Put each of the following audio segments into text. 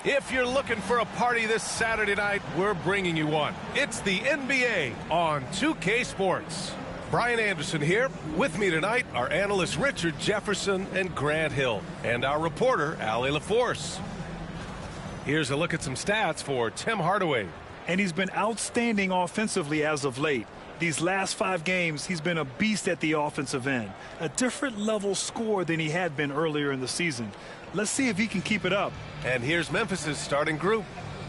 If you're looking for a party this Saturday night, we're bringing you one. It's the NBA on 2K Sports. Brian Anderson here. With me tonight are analysts Richard Jefferson and Grant Hill, and our reporter, Allie LaForce. Here's a look at some stats for Tim Hardaway. And he's been outstanding offensively as of late. These last 5 games, he's been a beast at the offensive end. A different level score than he had been earlier in the season. Let's see if he can keep it up. And here's Memphis's starting group.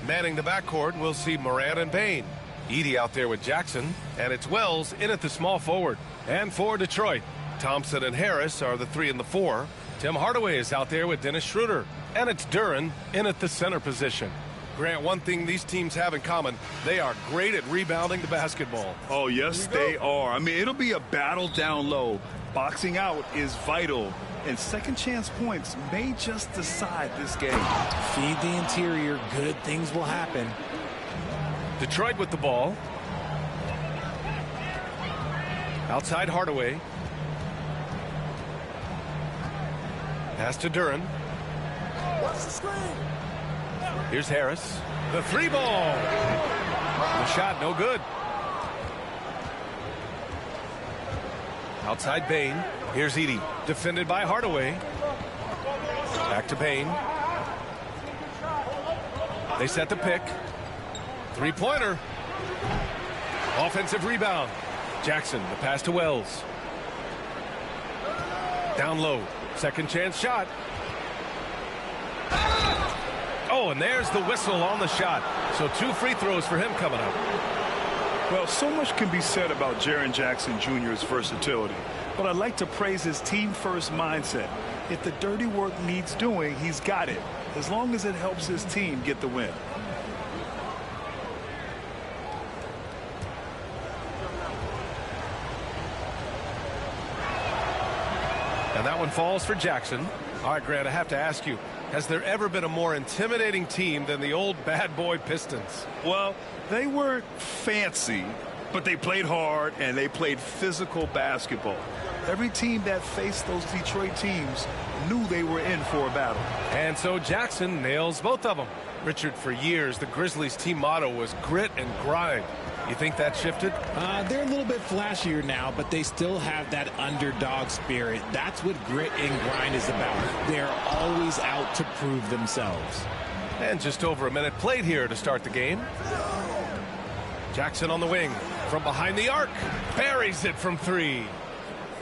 Manning the backcourt, we'll see Morant and Bane. Edey out there with Jackson, and it's Wells in at the small forward. And for Detroit, Thompson and Harris are the 3 and the 4. Tim Hardaway is out there with Dennis Schroeder, and it's Duren in at the center position. Grant, one thing these teams have in common, they are great at rebounding the basketball. Oh, yes, they are. I mean, it'll be a battle down low. Boxing out is vital, and second chance points may just decide this game. Feed the interior, good things will happen. Detroit with the ball. Outside Hardaway. Pass to Duren. Watch the screen. Here's Harris. The 3 ball. The shot no good. Outside Bane. Here's Edey. Defended by Hardaway. Back to Bane. They set the pick. 3-pointer. Offensive rebound. Jackson, the pass to Wells. Down low. Second chance shot. Oh, and there's the whistle on the shot. So 2 free throws for him coming up. Well, so much can be said about Jaren Jackson Jr.'s versatility, but I'd like to praise his team-first mindset. If the dirty work needs doing, he's got it, as long as it helps his team get the win. And that one falls for Jackson. All right, Grant, I have to ask you, has there ever been a more intimidating team than the old bad boy Pistons? Well, they weren't fancy, but they played hard and they played physical basketball. Every team that faced those Detroit teams knew they were in for a battle. And so Jackson nails both of them. Richard, for years, the Grizzlies team motto was grit and grind. You think that shifted? They're a little bit flashier now, but they still have that underdog spirit. That's what grit and grind is about. They're always out to prove themselves. And just over a minute played here to start the game. Jackson on the wing. From behind the arc. Buries it from 3.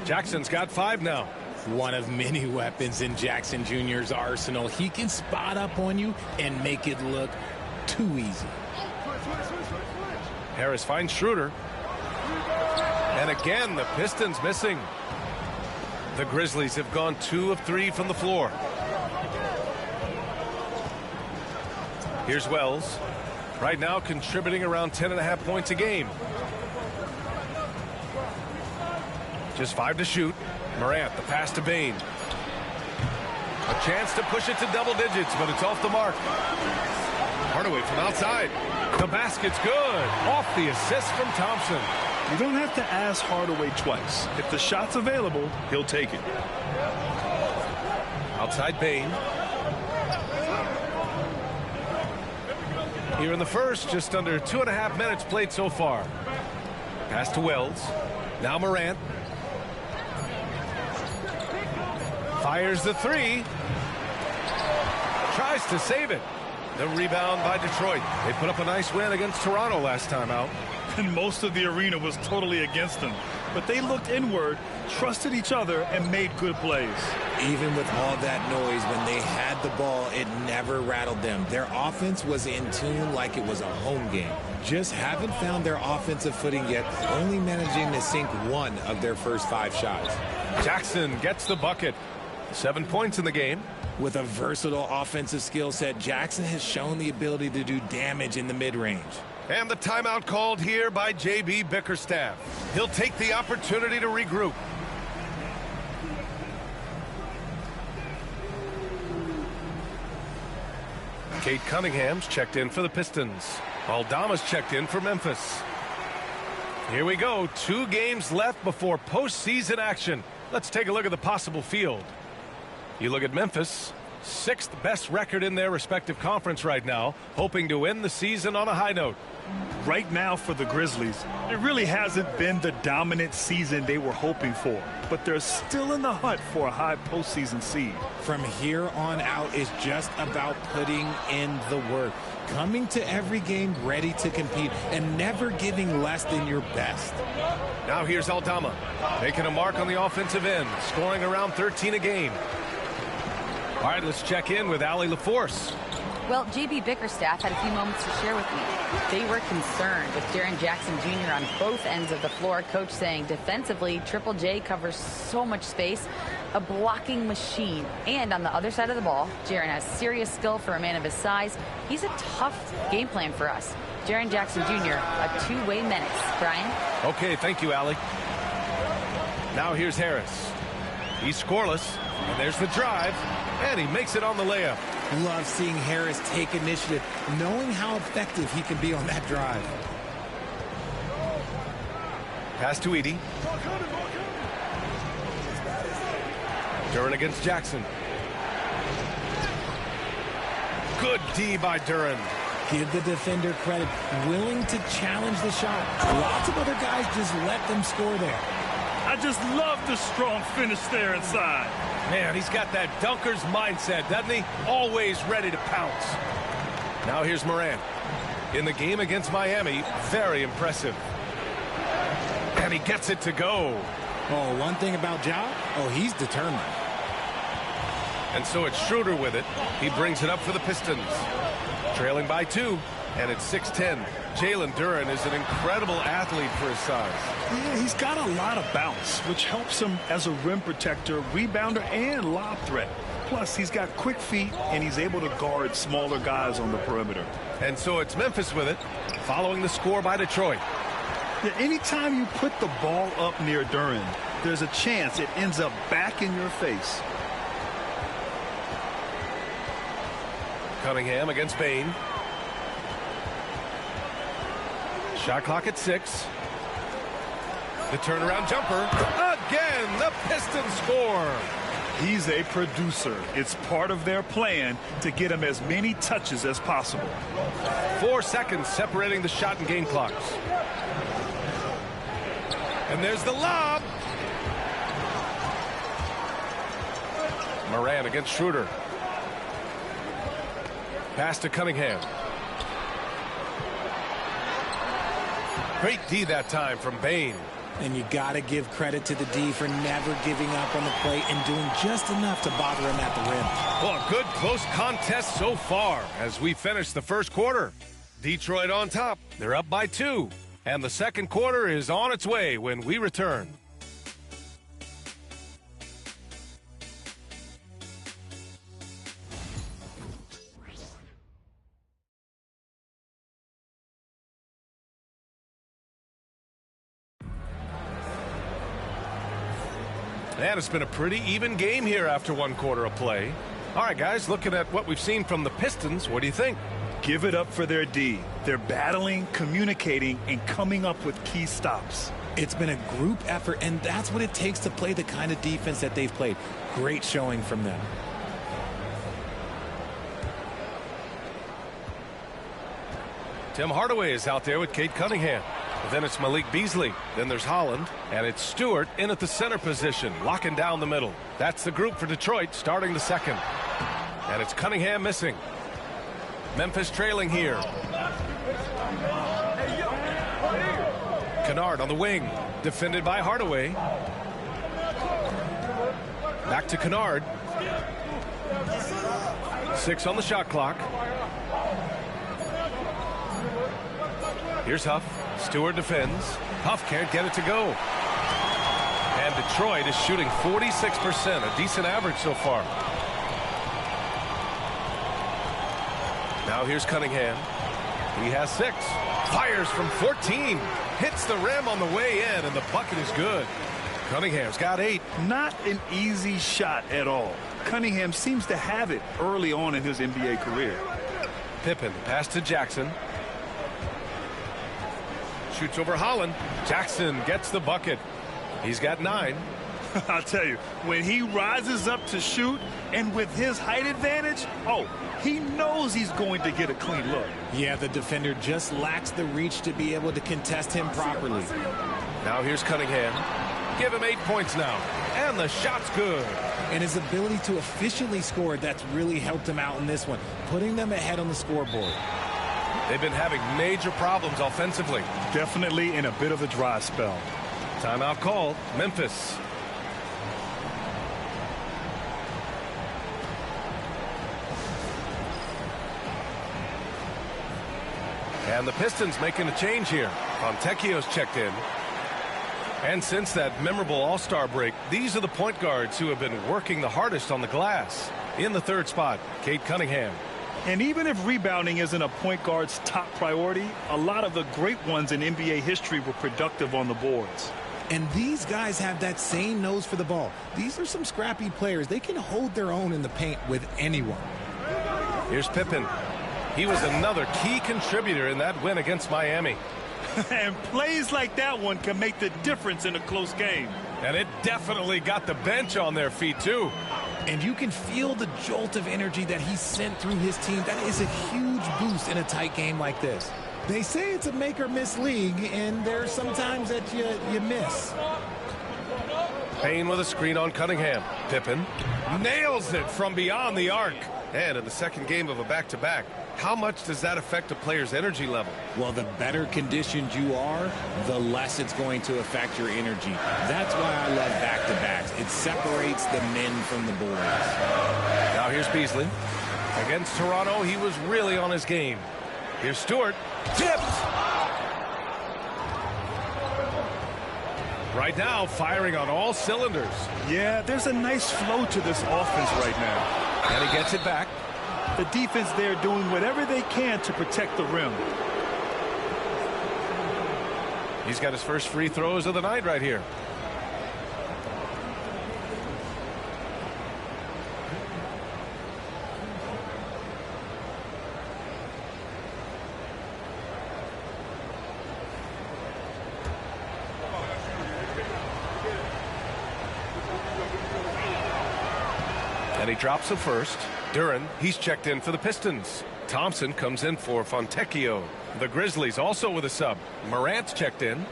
Jackson's got 5 now. One of many weapons in Jackson Jr.'s arsenal. He can spot up on you and make it look too easy. Harris finds Schroeder. And again, the Pistons missing. The Grizzlies have gone 2 of 3 from the floor. Here's Wells. Right now contributing around 10.5 points a game. Just 5 to shoot. Morant, the pass to Bane. A chance to push it to double digits, but it's off the mark. Hardaway from outside. The basket's good. Off the assist from Thompson. You don't have to ask Hardaway twice. If the shot's available, he'll take it. Outside Bane. Here in the first, just under 2.5 minutes played so far. Pass to Wells. Now Morant. Fires the 3. Tries to save it. The rebound by Detroit. They put up a nice win against Toronto last time out. And most of the arena was totally against them. But they looked inward, trusted each other, and made good plays. Even with all that noise, when they had the ball, it never rattled them. Their offense was in tune like it was a home game. Just haven't found their offensive footing yet, only managing to sink 1 of their first 5 shots. Jackson gets the bucket. 7 points in the game. With a versatile offensive skill set, Jackson has shown the ability to do damage in the mid-range. And the timeout called here by J.B. Bickerstaff. He'll take the opportunity to regroup. Kate Cunningham's checked in for the Pistons. Aldama's checked in for Memphis. Here we go. 2 games left before postseason action. Let's take a look at the possible field. You look at Memphis. sixth best record in their respective conference right now, hoping to end the season on a high note. Right now for the Grizzlies, it really hasn't been the dominant season they were hoping for, but they're still in the hunt for a high postseason seed. From here on out is just about putting in the work, coming to every game ready to compete, and never giving less than your best. Now here's Aldama, making a mark on the offensive end, scoring around 13 a game. All right, let's check in with Allie LaForce. Well, J.B. Bickerstaff had a few moments to share with me. They were concerned with Jaren Jackson Jr. on both ends of the floor. Coach saying defensively, Triple J covers so much space, a blocking machine. And on the other side of the ball, Jaren has serious skill for a man of his size. He's a tough game plan for us. Jaren Jackson Jr., a two-way menace. Brian? Okay, thank you, Allie. Now here's Harris. He's scoreless, and there's the drive, and he makes it on the layup. Love seeing Harris take initiative, knowing how effective he can be on that drive. Pass to Edey. Duren against Jackson. Good D by Duren. Give the defender credit, willing to challenge the shot. Lots of other guys just let them score there. I just love the strong finish there inside. Man, he's got that dunker's mindset, doesn't he? Always ready to pounce. Now here's Morant. In the game against Miami, very impressive. And he gets it to go. Oh, one thing about Ja, he's determined. And so it's Schroeder with it. He brings it up for the Pistons. Trailing by 2, and it's 6-10. Jalen Duren is an incredible athlete for his size. Yeah, he's got a lot of bounce, which helps him as a rim protector, rebounder, and lob threat. Plus, he's got quick feet, and he's able to guard smaller guys on the perimeter. And so it's Memphis with it, following the score by Detroit. Yeah, anytime you put the ball up near Duren, there's a chance it ends up back in your face. Cunningham against Bane. Shot clock at 6. The turnaround jumper. Again, the Pistons score. He's a producer. It's part of their plan to get him as many touches as possible. 4 seconds separating the shot and game clocks. And there's the lob. Morant against Schroeder. Pass to Cunningham. Great D that time from Bane. And you got to give credit to the D for never giving up on the play and doing just enough to bother him at the rim. Well, a good close contest so far as we finish the first quarter. Detroit on top. They're up by 2. And the second quarter is on its way when we return. And it's been a pretty even game here after one quarter of play. All right, guys, looking at what we've seen from the Pistons, what do you think? Give it up for their D. They're battling, communicating, and coming up with key stops. It's been a group effort, and that's what it takes to play the kind of defense that they've played. Great showing from them. Tim Hardaway is out there with Cade Cunningham. But then it's Malik Beasley. Then there's Holland. And it's Stewart in at the center position, locking down the middle. That's the group for Detroit starting the second. And it's Cunningham missing. Memphis trailing here. Kennard on the wing. Defended by Hardaway. Back to Kennard. 6 on the shot clock. Here's Huff. Stewart defends. Huff can't get it to go. And Detroit is shooting 46%, a decent average so far. Now here's Cunningham. He has 6. Fires from 14. Hits the rim on the way in, and the bucket is good. Cunningham's got 8. Not an easy shot at all. Cunningham seems to have it early on in his NBA career. Pippen, pass to Jackson. Shoots over Holland. Jackson gets the bucket. He's got 9. I'll tell you, when he rises up to shoot and with his height advantage, he knows he's going to get a clean look. Yeah, the defender just lacks the reach to be able to contest him properly. Now here's Cunningham. Give him 8 points now. And the shot's good. And his ability to efficiently score, that's really helped him out in this one, putting them ahead on the scoreboard. They've been having major problems offensively. Definitely in a bit of a dry spell. Timeout called. Memphis. And the Pistons making a change here. Fontecchio's checked in. And since that memorable All-Star break, these are the point guards who have been working the hardest on the glass. In the third spot, Cade Cunningham. And even if rebounding isn't a point guard's top priority, a lot of the great ones in NBA history were productive on the boards. And these guys have that same nose for the ball. These are some scrappy players. They can hold their own in the paint with anyone. Here's Pippen. He was another key contributor in that win against Miami. And plays like that one can make the difference in a close game. And it definitely got the bench on their feet, too. And you can feel the jolt of energy that he sent through his team. That is a huge boost in a tight game like this. They say it's a make-or-miss league, and there's sometimes that you miss. Payne with a screen on Cunningham. Pippen nails it from beyond the arc. And in the second game of a back-to-back, how much does that affect a player's energy level? Well, the better conditioned you are, the less it's going to affect your energy. That's why I love back-to-backs. It separates the men from the boys. Now here's Beasley. Against Toronto, he was really on his game. Here's Stewart. Tipped! Right now, firing on all cylinders. Yeah, there's a nice flow to this offense right now. And he gets it back. The defense there doing whatever they can to protect the rim. He's got his first free throws of the night right here. And he drops the first. Duren, he's checked in for the Pistons. Thompson comes in for Fontecchio. The Grizzlies also with a sub. Morant's checked in.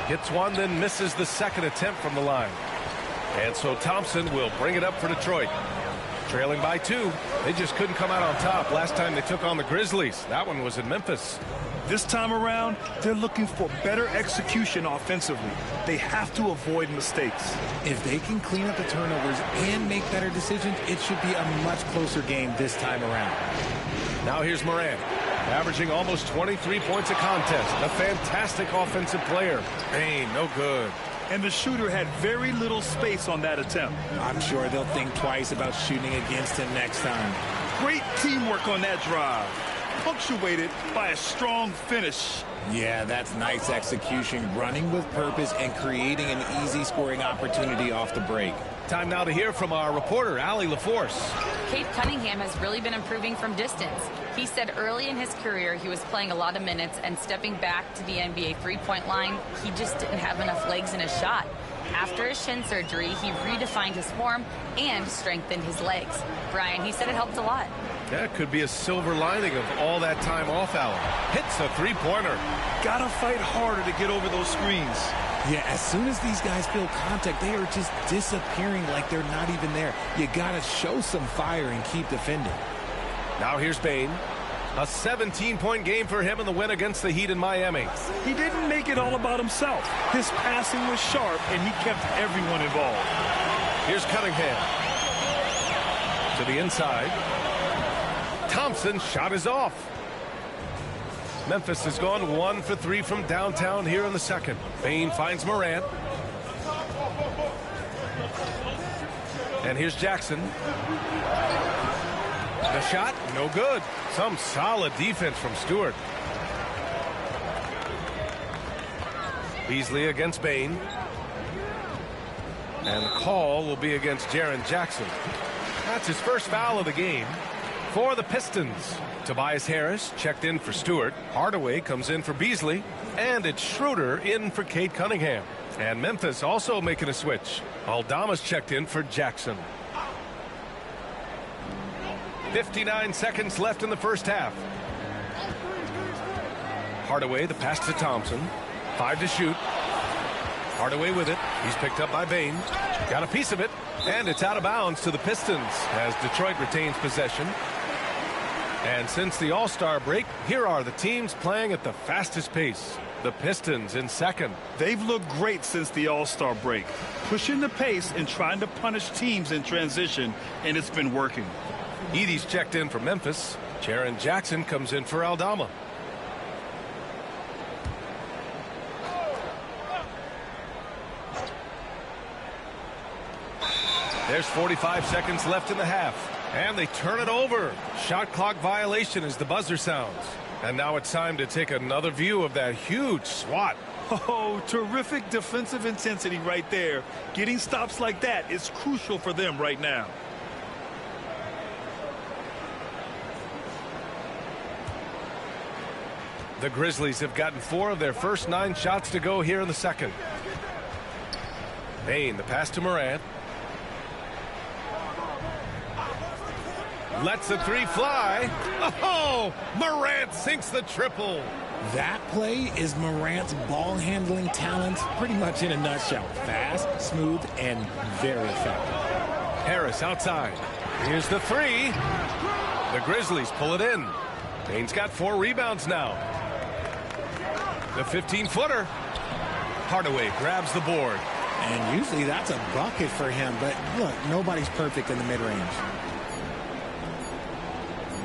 Hits one, then misses the second attempt from the line. And so Thompson will bring it up for Detroit. Trailing by 2. They just couldn't come out on top last time they took on the Grizzlies. That one was in Memphis. This time around, they're looking for better execution offensively. They have to avoid mistakes. If they can clean up the turnovers and make better decisions, it should be a much closer game this time around. Now here's Morant, averaging almost 23 points a contest. A fantastic offensive player. Payne, no good. And the shooter had very little space on that attempt. I'm sure they'll think twice about shooting against him next time. Great teamwork on that drive, punctuated by a strong finish. Yeah, that's nice execution, running with purpose and creating an easy scoring opportunity off the break. Time now to hear from our reporter, Allie LaForce. Cade Cunningham has really been improving from distance. He said early in his career he was playing a lot of minutes and stepping back to the NBA three-point line, he just didn't have enough legs in his shot. After his shin surgery, he redefined his form and strengthened his legs. Brian, he said it helped a lot. That could be a silver lining of all that time off, Allen. Hits a three-pointer. Gotta fight harder to get over those screens. Yeah, as soon as these guys feel contact, they are just disappearing like they're not even there. You gotta show some fire and keep defending. Now here's Payne. A 17-point game for him in the win against the Heat in Miami. He didn't make it all about himself. His passing was sharp, and he kept everyone involved. Here's Cunningham. To the inside. Thompson's shot is off. Memphis has gone 1 for 3 from downtown here in the second. Payne finds Morant. And here's Jackson. The shot, no good. Some solid defense from Stewart. Beasley against Payne. And the call will be against Jaren Jackson. That's his first foul of the game for the Pistons. Tobias Harris checked in for Stewart. Hardaway comes in for Beasley. And it's Schroeder in for Cade Cunningham. And Memphis also making a switch. Aldama's checked in for Jackson. 59 seconds left in the first half. Hardaway, the pass to Thompson. 5 to shoot. Hardaway with it. He's picked up by Bain. Got a piece of it. And it's out of bounds to the Pistons as Detroit retains possession. And since the All-Star break, here are the teams playing at the fastest pace. The Pistons in second. They've looked great since the All-Star break, pushing the pace and trying to punish teams in transition, and it's been working. Edey's checked in for Memphis. Jaren Jackson comes in for Aldama. There's 45 seconds left in the half. And they turn it over. Shot clock violation as the buzzer sounds. And now it's time to take another view of that huge swat. Oh, terrific defensive intensity right there. Getting stops like that is crucial for them right now. The Grizzlies have gotten 4 of their first 9 shots to go here in the second. Bain, the pass to Morant. Lets the 3 fly. Oh, Morant sinks the triple. That play is Morant's ball handling talent pretty much in a nutshell. Fast, smooth, and very effective. Harris outside. Here's the 3. The Grizzlies pull it in. Bain's got 4 rebounds now. The 15-footer. Hardaway grabs the board. And usually that's a bucket for him, but look, nobody's perfect in the mid-range.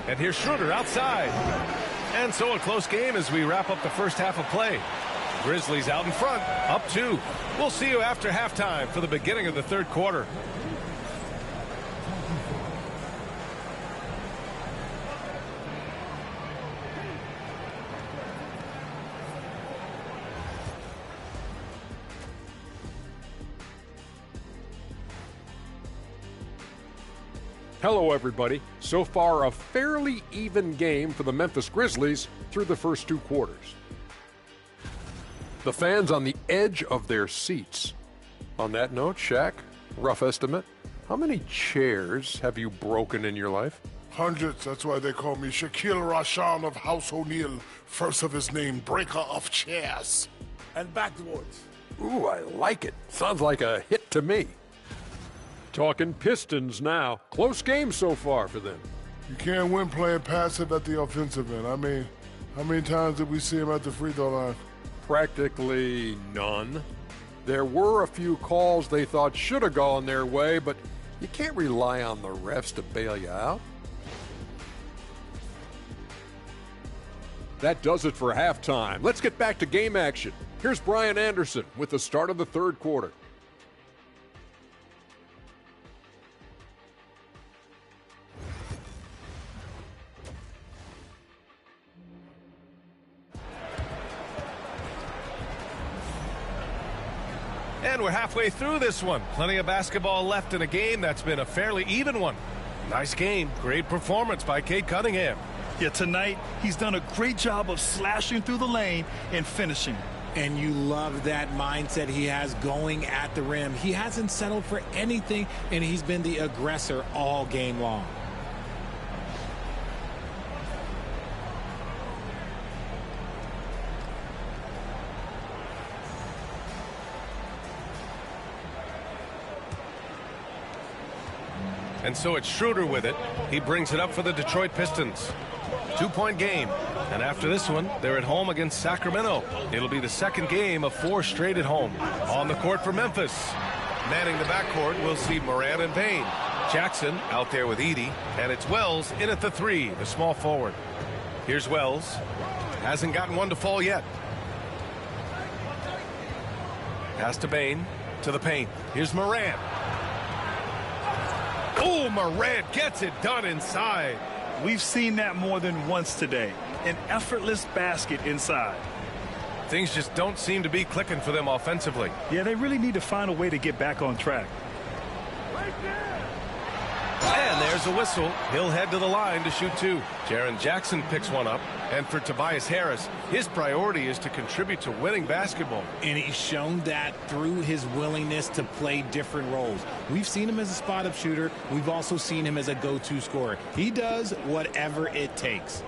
And here's Schroeder outside. And so a close game as we wrap up the first half of play. Grizzlies out in front, up 2. We'll see you after halftime for the beginning of the third quarter. Hello, everybody. So far, a fairly even game for the Memphis Grizzlies through the first 2 quarters. The fans on the edge of their seats. On that note, Shaq, rough estimate, how many chairs have you broken in your life? Hundreds. That's why they call me Shaquille Rashan of House O'Neal. First of his name, breaker of chairs. And backwards. Ooh, I like it. Sounds like a hit to me. Talking Pistons now. Close game so far for them. You can't win playing passive at the offensive end. I mean, how many times did we see him at the free throw line? Practically none. There were a few calls they thought should have gone their way, but you can't rely on the refs to bail you out. That does it for halftime. Let's get back to game action. Here's Brian Anderson with the start of the third quarter. And we're halfway through this one. Plenty of basketball left in a game that's been a fairly even one. Nice game. Great performance by Cade Cunningham. Yeah, tonight he's done a great job of slashing through the lane and finishing. And you love that mindset he has going at the rim. He hasn't settled for anything, and he's been the aggressor all game long. And so it's Schroeder with it. He brings it up for the Detroit Pistons. 2-point game. And after this one, they're at home against Sacramento. It'll be the second game of 4 straight at home. On the court for Memphis. Manning the backcourt, we'll see Morant and Bain. Jackson out there with Edey. And it's Wells in at the 3, the small forward. Here's Wells. Hasn't gotten one to fall yet. Pass to Bain. To the paint. Here's Morant. Oh, Morant gets it done inside. We've seen that more than once today. An effortless basket inside. Things just don't seem to be clicking for them offensively. Yeah, they really need to find a way to get back on track. And there's a whistle. He'll head to the line to shoot two. Jaren Jackson picks one up. And for Tobias Harris, his priority is to contribute to winning basketball. And he's shown that through his willingness to play different roles. We've seen him as a spot-up shooter. We've also seen him as a go-to scorer. He does whatever it takes.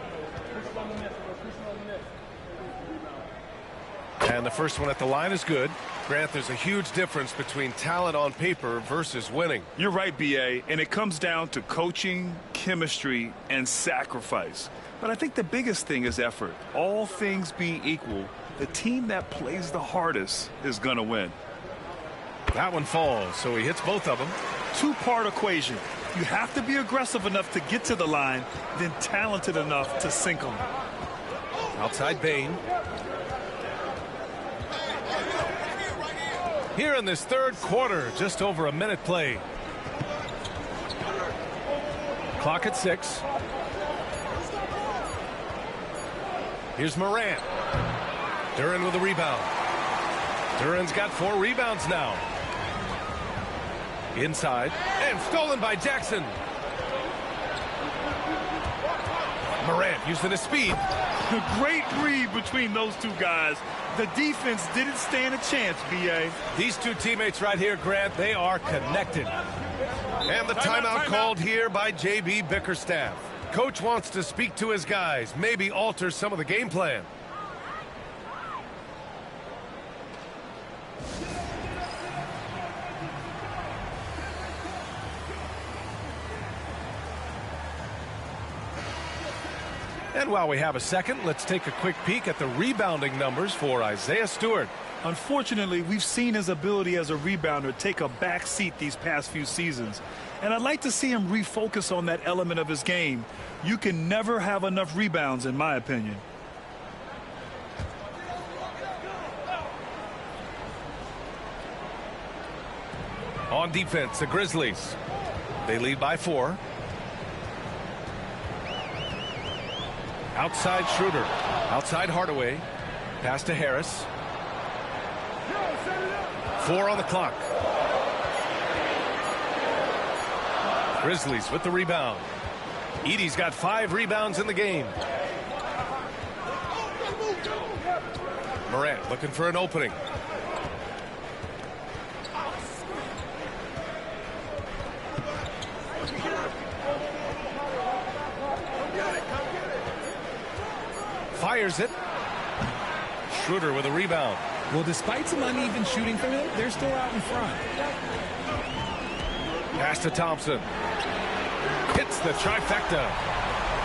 And the first one at the line is good. Grant, there's a huge difference between talent on paper versus winning. You're right, B.A., and it comes down to coaching, chemistry, and sacrifice. But I think the biggest thing is effort. All things being equal, the team that plays the hardest is going to win. That one falls, so he hits both of them. Two-part equation. You have to be aggressive enough to get to the line, then talented enough to sink them. Outside Bane. Here in this third quarter, just over a minute played. Clock at 6. Here's Morant. Duren with a rebound. Duren's got 4 rebounds now. Inside. And stolen by Jackson. Morant using his speed. Great read between those two guys. The defense didn't stand a chance, B.A. These two teammates right here, Grant, they are connected. And the timeout called here by J.B. Bickerstaff. Coach wants to speak to his guys, maybe alter some of the game plan. And while we have a second, let's take a quick peek at the rebounding numbers for Isaiah Stewart. Unfortunately, we've seen his ability as a rebounder take a back seat these past few seasons. And I'd like to see him refocus on that element of his game. You can never have enough rebounds, in my opinion. On defense, the Grizzlies. They lead by 4. Outside Schroeder. Outside Hardaway. Pass to Harris. 4 on the clock. Grizzlies with the rebound. Edey's got 5 rebounds in the game. Morant looking for an opening. Fires it. Schroeder with a rebound. Well, despite some uneven shooting from him, they're still out in front. Pass to Thompson. Hits the trifecta.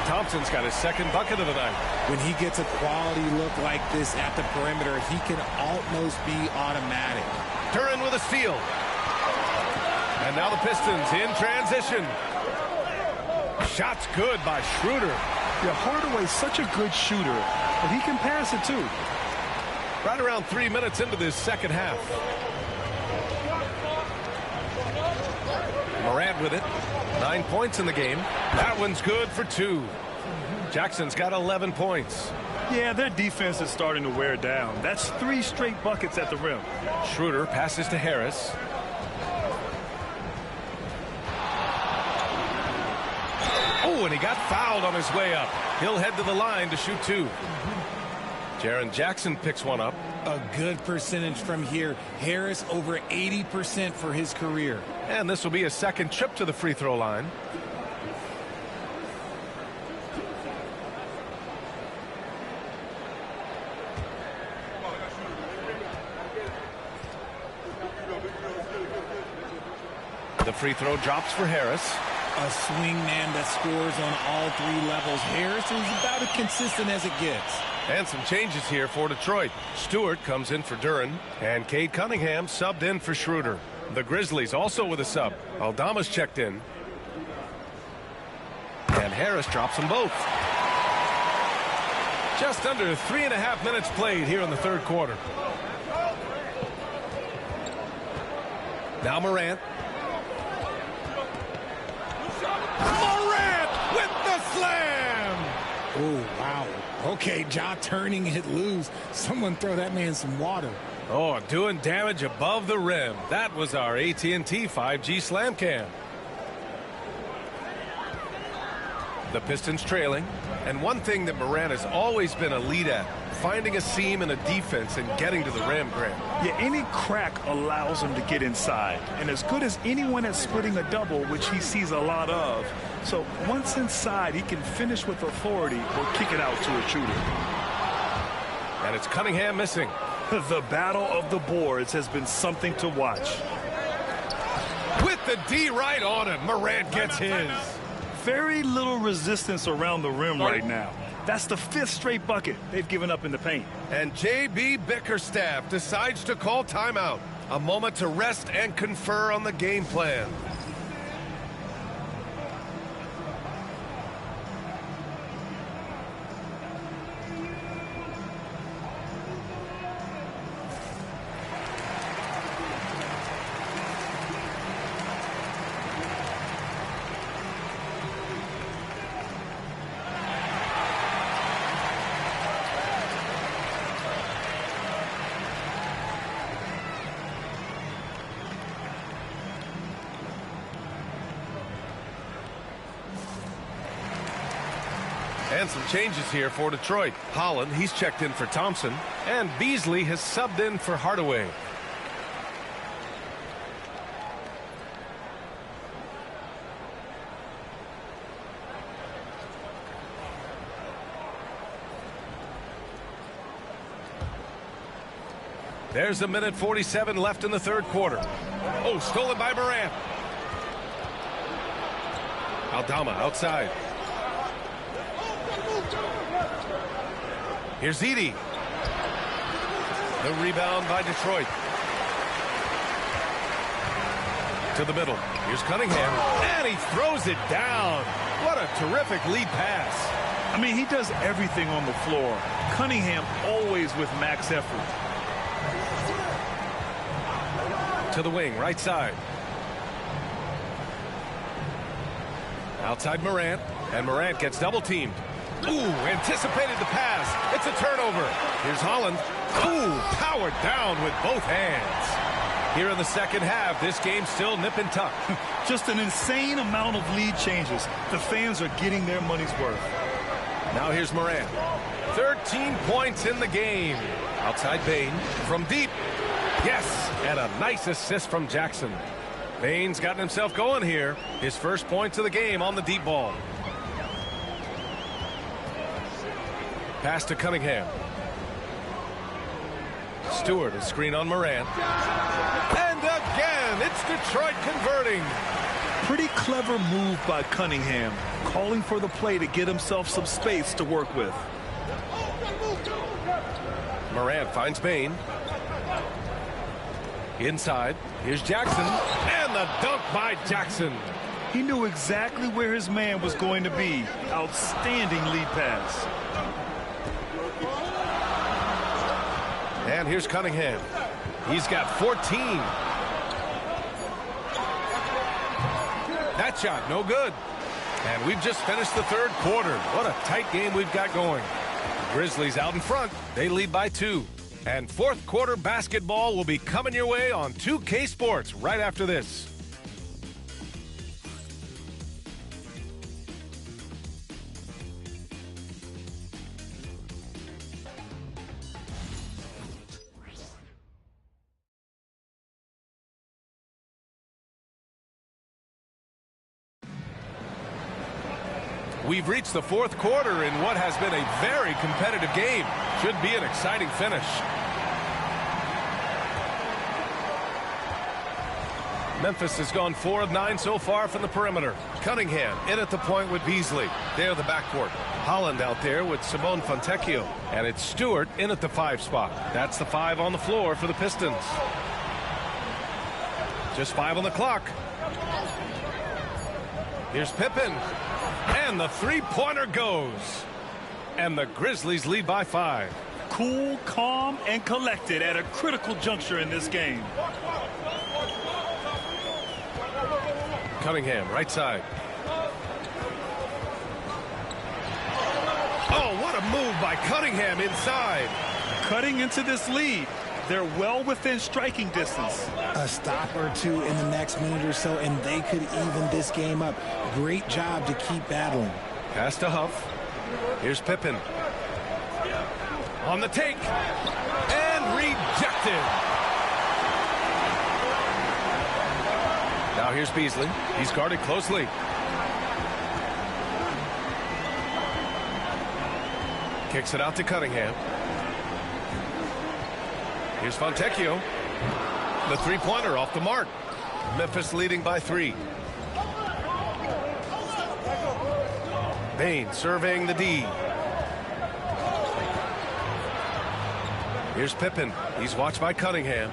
Thompson's got his second bucket of the night. When he gets a quality look like this at the perimeter, he can almost be automatic. Duren with a steal. And now the Pistons in transition. Shot's good by Schroeder. Yeah, Hardaway's such a good shooter, but he can pass it too. Right around 3 minutes into this second half. Morant with it. 9 points in the game. That one's good for 2. Jackson's got 11 points. Yeah, their defense is starting to wear down. That's 3 straight buckets at the rim. Schroeder passes to Harris. Oh, and he got fouled on his way up. He'll head to the line to shoot 2. Jaren Jackson picks one up. A good percentage from here. Harris over 80% for his career. And this will be a second trip to the free throw line. The free throw drops for Harris. A swing man that scores on all 3 levels. Harris is about as consistent as it gets. And some changes here for Detroit. Stewart comes in for Duren, and Cade Cunningham subbed in for Schroeder. The Grizzlies also with a sub. Aldama's checked in. And Harris drops them both. Just under 3.5 minutes played here in the third quarter. Now Morant. Morant with the slam! Oh, wow. Okay, Ja turning it loose. Someone throw that man some water. Oh, doing damage above the rim. That was our AT&T 5G slam cam. The Pistons trailing. And one thing that Morant has always been elite at, finding a seam in a defense and getting to the rim, Grant. Yeah, any crack allows him to get inside. And as good as anyone at splitting a double, which he sees a lot of. So once inside, he can finish with authority or kick it out to a shooter. And it's Cunningham missing. The battle of the boards has been something to watch. With the D right on him, Morant gets his. Very little resistance around the rim right now. That's the 5th straight bucket they've given up in the paint. And J.B. Bickerstaff decides to call timeout. A moment to rest and confer on the game plan. And some changes here for Detroit. Holland, he's checked in for Thompson. And Beasley has subbed in for Hardaway. There's a minute 47 left in the third quarter. Oh, stolen by Morant. Aldama outside. Here's Edey. The rebound by Detroit. To the middle. Here's Cunningham. And he throws it down. What a terrific lead pass. I mean, he does everything on the floor. Cunningham always with max effort. To the wing, right side. Outside Morant. And Morant gets double-teamed. Ooh, anticipated the pass. It's a turnover. Here's Holland. Ooh, powered down with both hands. Here in the second half, this game's still nip and tuck. Just an insane amount of lead changes. The fans are getting their money's worth. Now here's Morant. 13 points in the game. Outside Bane from deep. Yes, and a nice assist from Jackson. Bane's gotten himself going here. His first points of the game on the deep ball. Pass to Cunningham. Stewart, a screen on Morant. And again, it's Detroit converting. Pretty clever move by Cunningham, calling for the play to get himself some space to work with. Morant finds Bane. Inside, here's Jackson. And the dunk by Jackson. He knew exactly where his man was going to be. Outstanding lead pass. And here's Cunningham. He's got 14. That shot, no good. And we've just finished the third quarter. What a tight game we've got going. The Grizzlies out in front. They lead by 2. And fourth quarter basketball will be coming your way on 2K Sports right after this. We've reached the fourth quarter in what has been a very competitive game. Should be an exciting finish. Memphis has gone 4 of 9 so far from the perimeter. Cunningham in at the point with Beasley. They're the backcourt. Holland out there with Simone Fontecchio. And it's Stewart in at the 5 spot. That's the 5 on the floor for the Pistons. Just 5 on the clock. Here's Pippen. And the three-pointer goes. And the Grizzlies lead by 5. Cool, calm, and collected at a critical juncture in this game. Cunningham, right side. Oh, what a Smart move by Cunningham inside. Cutting into this lead. They're well within striking distance. A stop or two in the next minute or so, and they could even this game up. Great job to keep battling. Pass to Huff. Here's Pippen. On the take. And rejected. Now here's Beasley. He's guarded closely. Kicks it out to Cunningham. Here's Fontecchio. The three-pointer off the mark. Memphis leading by 3. Bain surveying the D. Here's Pippen. He's watched by Cunningham.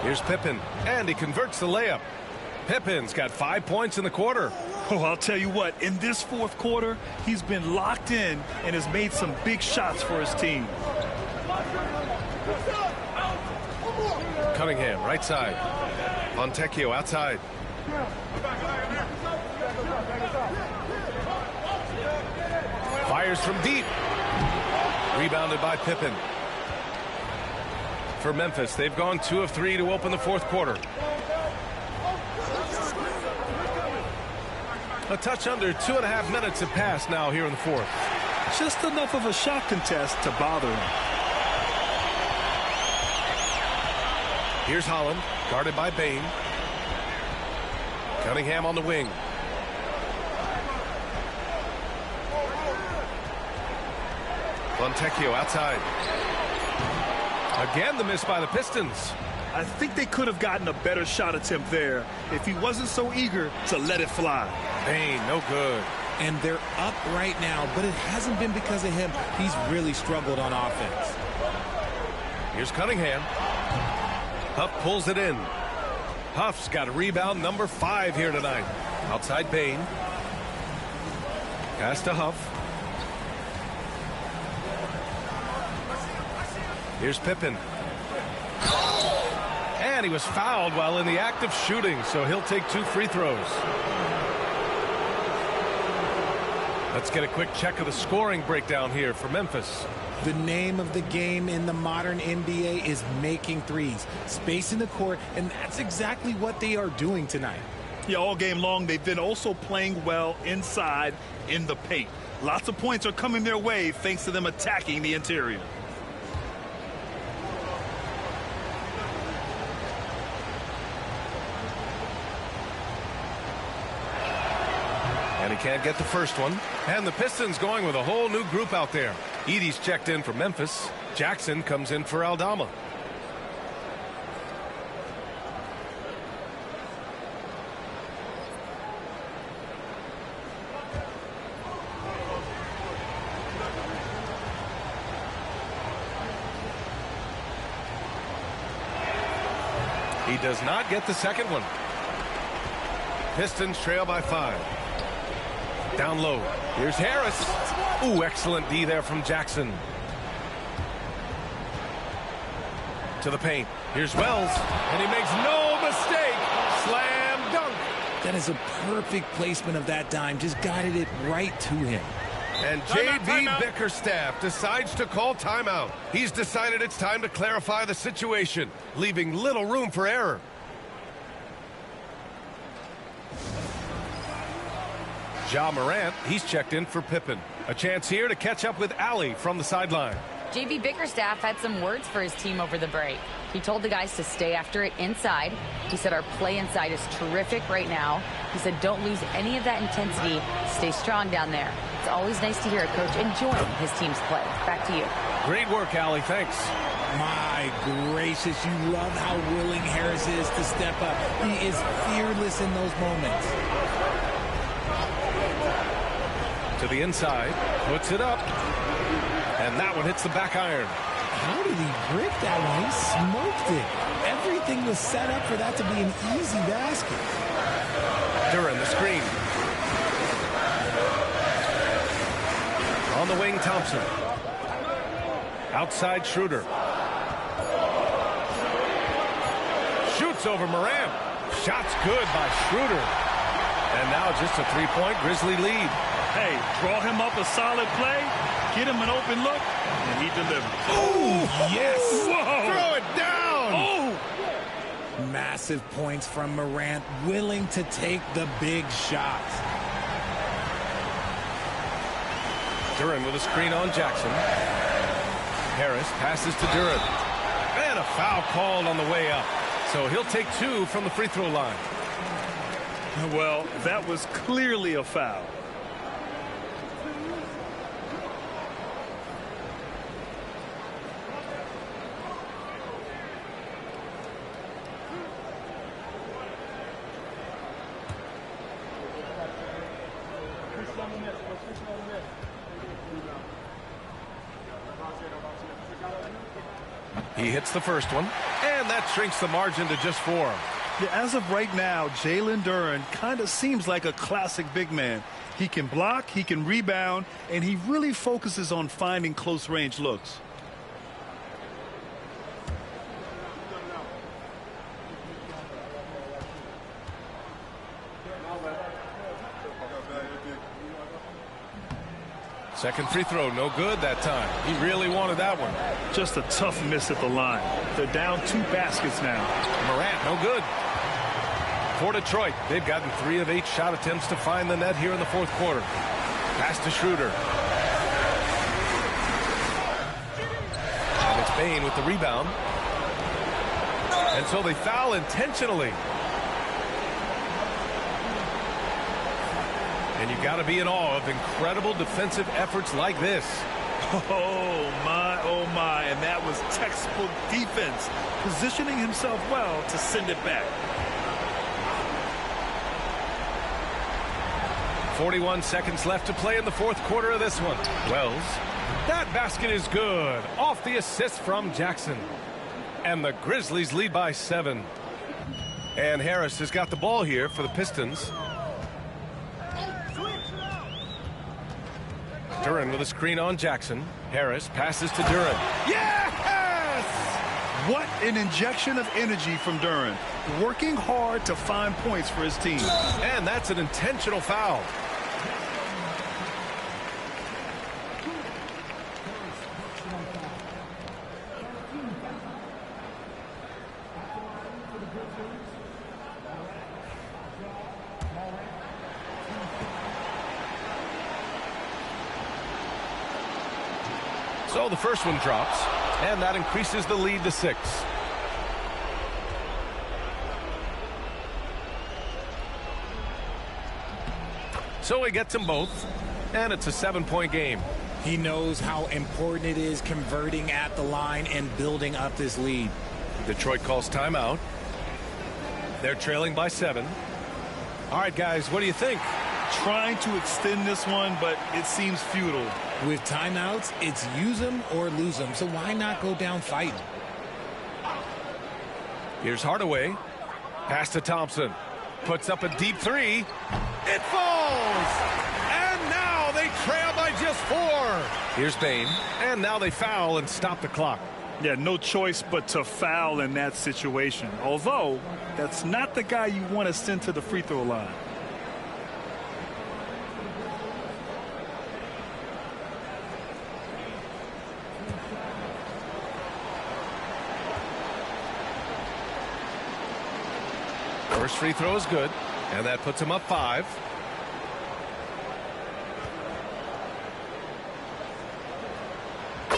Here's Pippen, and he converts the layup. Pippen's got 5 points in the quarter. Oh, I'll tell you what, in this fourth quarter, he's been locked in and has made some big shots for his team. Cunningham, right side. Fontecchio outside. Fires from deep. Rebounded by Pippen. For Memphis, they've gone 2 of 3 to open the fourth quarter. A touch under 2.5 minutes have passed now here in the fourth. Just enough of a shot contest to bother him. Here's Holland, guarded by Bain. Cunningham on the wing. Fontecchio outside. Again, the miss by the Pistons. I think they could have gotten a better shot attempt there if he wasn't so eager to let it fly. Bain, no good. And they're up right now, but it hasn't been because of him. He's really struggled on offense. Here's Cunningham. Huff pulls it in. Huff's got a rebound number 5 here tonight. Outside Bain. Pass to Huff. Here's Pippen. And he was fouled while in the act of shooting, so he'll take 2 free throws. Let's get a quick check of the scoring breakdown here for Memphis. The name of the game in the modern NBA is making threes. Space in the court, and that's exactly what they are doing tonight. Yeah, all game long, they've been also playing well inside in the paint. Lots of points are coming their way thanks to them attacking the interior. And he can't get the first one. And the Pistons going with a whole new group out there. Edey's checked in for Memphis. Jackson comes in for Aldama. He does not get the second one. Pistons trail by 5. Down low. Here's Harris. Ooh, excellent D there from Jackson. To the paint. Here's Wells. And he makes no mistake. Slam dunk. That is a perfect placement of that dime. Just guided it right to him. And J.B. Bickerstaff decides to call timeout. He's decided it's time to clarify the situation, leaving little room for error. Ja Morant, he's checked in for Pippen. A chance here to catch up with Allie from the sideline. J.B. Bickerstaff had some words for his team over the break. He told the guys to stay after it inside. He said our play inside is terrific right now. He said don't lose any of that intensity. Stay strong down there. It's always nice to hear a coach enjoying his team's play. Back to you. Great work, Allie. Thanks. My gracious, you love how willing Harris is to step up. He is fearless in those moments. To the inside, puts it up, and that one hits the back iron. How did he break that one? He smoked it. Everything was set up for that to be an easy basket. Duran, the screen. On the wing, Thompson. Outside, Schroeder. Shoots over Morant. shot's good by Schroeder. And now just a three-point Grizzly lead. Hey, draw him up a solid play, get him an open look, and he delivers. Oh, yes. Whoa. Throw it down. Oh. Massive points from Morant, willing to take the big shots. Duran with a screen on Jackson. Harris passes to Duran. And a foul called on the way up. So he'll take 2 from the free throw line. Well, that was clearly a foul. He hits the first one, and that shrinks the margin to just 4. Yeah, as of right now, Jalen Duran kind of seems like a classic big man. He can block, he can rebound, and he really focuses on finding close-range looks. Second free throw, no good that time. He really wanted that one. Just a tough miss at the line. They're down 2 baskets now. Morant, no good. For Detroit, they've gotten 3 of 8 shot attempts to find the net here in the fourth quarter. Pass to Schroeder. And it's Bane with the rebound. And so they foul intentionally. And you got to be in awe of incredible defensive efforts like this. Oh my, and that was textbook defense, positioning himself well to send it back. 41 seconds left to play in the fourth quarter of this one. Wells, that basket is good. Off the assist from Jackson. And the Grizzlies lead by 7. And Harris has got the ball here for the Pistons. Duran with a screen on Jackson. Harris passes to Duran. Yes! What an injection of energy from Duran. Working hard to find points for his team. And that's an intentional foul. So the first one drops, and that increases the lead to 6. So he gets them both, and it's a 7-point game. He knows how important it is converting at the line and building up this lead. Detroit calls timeout. They're trailing by 7. All right, guys, what do you think? Trying to extend this one, but it seems futile. With timeouts, it's use them or lose them, so why not go down fighting? Here's Hardaway. Pass to Thompson. Puts up a deep 3. It falls! And now they trail by just 4. Here's Bane. And now they foul and stop the clock. Yeah, no choice but to foul in that situation. Although, that's not the guy you want to send to the free throw line. First free throw is good, and that puts him up 5.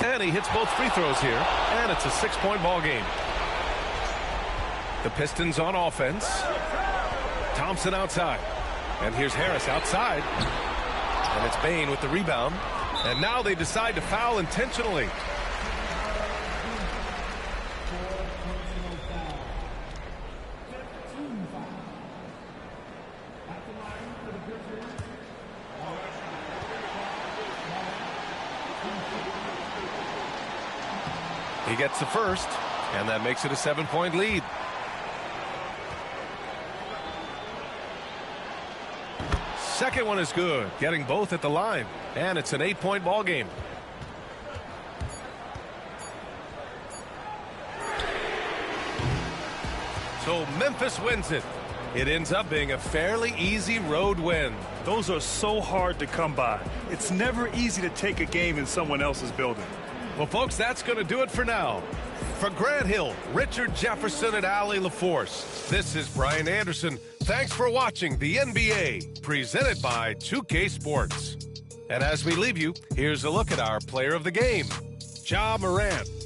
And he hits both free throws here, and it's a 6-point ball game. The Pistons on offense. Thompson outside. And here's Harris outside. And it's Bane with the rebound. And now they decide to foul intentionally. He gets the first, and that makes it a 7-point lead. Second one is good, getting both at the line, and it's an 8-point ball game. So Memphis wins it. It ends up being a fairly easy road win. Those are so hard to come by. It's never easy to take a game in someone else's building. Well, folks, that's going to do it for now. For Grant Hill, Richard Jefferson, and Allie LaForce, this is Brian Anderson. Thanks for watching the NBA, presented by 2K Sports. And as we leave you, here's a look at our player of the game, Ja Morant.